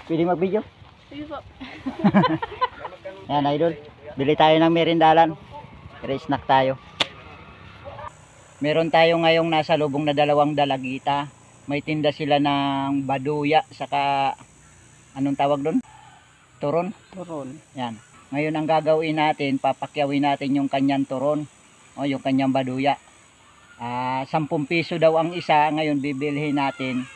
Pwede mag-video? Sige po. Yan, idol. Bili tayo ng merindalan. Snack tayo. Meron tayo ngayong nasa lubong na 2 dalagita. May tinda sila ng baduya, saka anong tawag doon? Turon? Turon. Yan. Ngayon ang gagawin natin, papakyawin natin yung kanyang turon o yung kanyang baduya. 10 piso daw ang isa, ngayon bibilhin natin.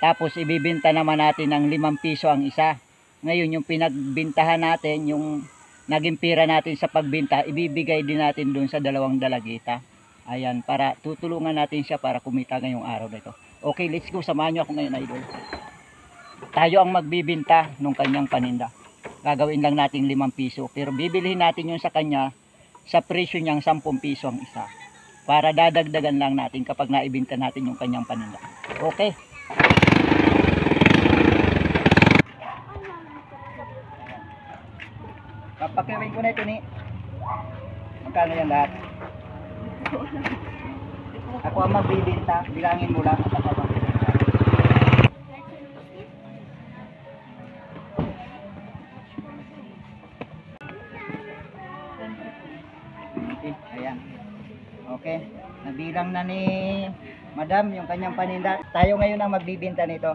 Tapos ibibenta naman natin ng 5 piso ang isa. Ngayon yung pinagbintahan natin, yung naging pira natin sa pagbinta, ibibigay din natin dun sa 2 dalagita. Ayan, para tutulungan natin siya para kumita ngayong araw na ito. Okay, let's go. Samahan nyo ako ngayon, idol. Tayo ang magbibinta ng kanyang paninda. Gagawin lang natin 5 piso. Pero bibilihin natin yung sa kanya sa presyo niyang 10 piso ang isa. Para dadagdagan lang natin kapag naibinta natin yung kanyang paninda. Okay. Papakiwin ko na ito ni. Magkano yan lahat? Ako ang magbibinta. Bilangin mo lang at ako ang magbibinta. Ayan. Okay. Nabilang na ni Madam yung kanyang paninda. Tayo ngayon ang magbibinta nito.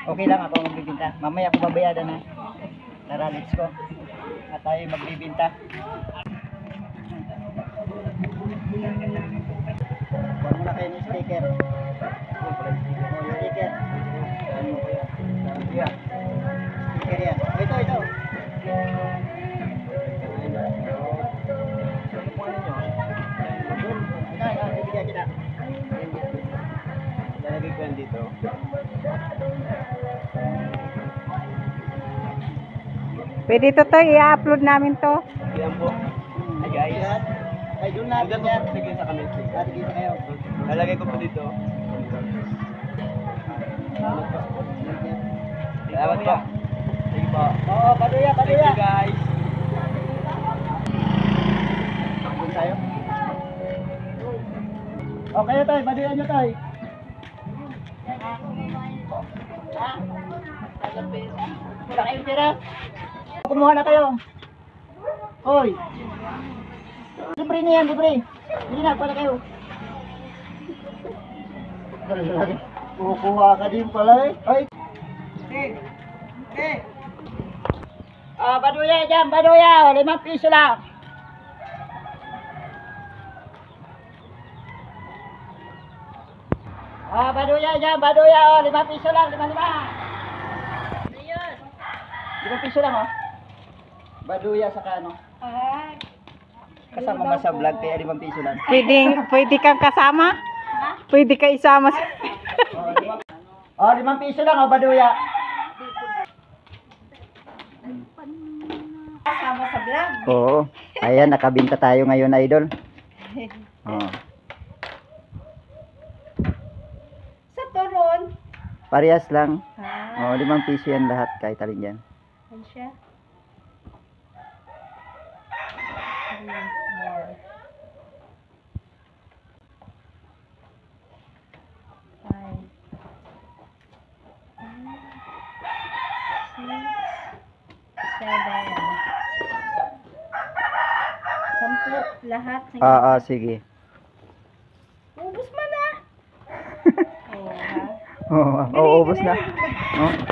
Okay lang ako ang magbibinta. Mamaya ako babayadan na. Tara, let's go. At tayo magbibinta. Huwag mo na kayo ng sticker. Sticker. Sticker yan. Ito. Bibigyan kita. Lalagay ko yan dito. Pwede ito to, i-upload namin to. Yan po. Ay guys. Ay doon natin yan. Sige sa kami. Sige kayo. Lalagay ko po dito. Salamat po. Sige po. Oo, paduya. Thank you guys. Doon tayo. Okay tayo, paduya nyo tayo. Wala kayong tira. Kumuha na kayo. Hoy. Libre na yan, libre. Hindi na, pala kayo. Kukuha ka din pala eh. Hoy. Okay. Baduya dyan, baduya. 5 piso lang. Baduya dyan, baduya. 5 piso lang, 5. Ayun. 5 piso lang, oh. Baduya saka ano. Kasama ba sa vlog kaya 5 piso lang? Pwede kang kasama? Pwede ka isama sa... 5 piso lang, oh, baduya. Kasama sa vlog? Oo. Ayan, nakabinta tayo ngayon, idol. Oh. Sa turon? Parehas lang. Oh, 5 piso yan lahat, kahit alin yan. Ano siya? Lahat. Sige. Ubus mo na. Ubos na.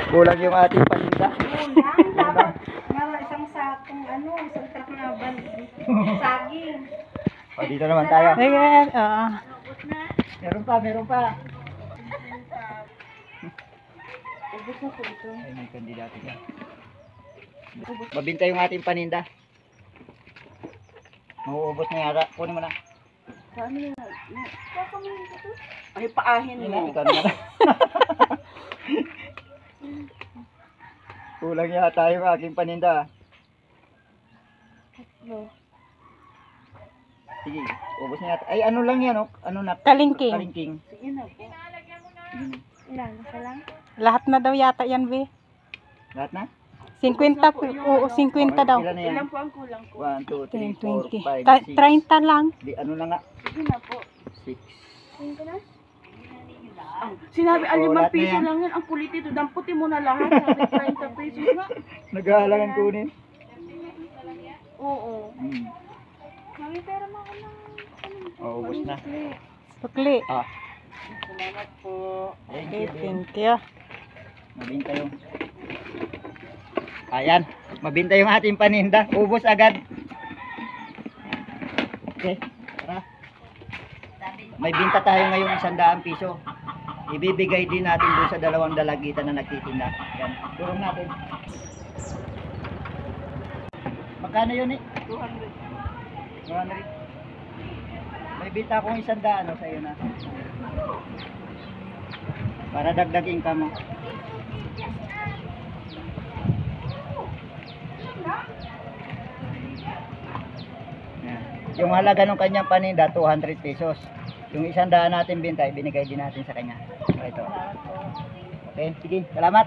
Kulang yung ating paninda. Dapat isang sakong isang truck na saging. Dito naman tayo. Meron pa. Ubus na po ito. Ay, may kandidato niya. Mabinta yung ating paninda. Mauubos na yata. Kunin mo na. Paano na? Ay, paahin mo. Ikaw naman. Kulang yata yung aking paninda. Sige, ubos na yata. Ay, ano lang yan, oh? Ano na? Kalingking. Kalingking. Sige na po. Ilan? Isa lang? Lahat na daw yata yan, Be. Lahat na? 50 po. Oo, 50 daw. Ilan na yan? Ilan po ang kulang po? 1, 2, 3, 4, 5, 6. 30 lang. Di, ano na nga? Sige na po. 6. 5 na? Sinabi, Oh, lahat 5 na piso yan. lang yan. Ang pulitito, damputin mo na lahat. Sabi, 30 pesos nga. Naghahalangan kunin. Oo. Hmm. Mami, pera mo ako ng... Oh, ubos na. Sukli. Ah, Salamat po. thank Okay, you. thank you. Mabinta yung... Ayan, mabinta yung ating paninda. Ubos agad. Okay, tara. May binta tayo ngayon 100 piso. Ibibigay din natin doon sa dalawang dalagitan na nagtitinda. Yan, turong natin. Magkano yun eh? 200. 200. May binta akong 100 sa iyo na. Para dagdag income mo. Yan. Yung halaga ng kanyang paninda 200 pesos. Yung 100 natin binta, binigay din natin sa kanya. Ito. Okay, sige, salamat.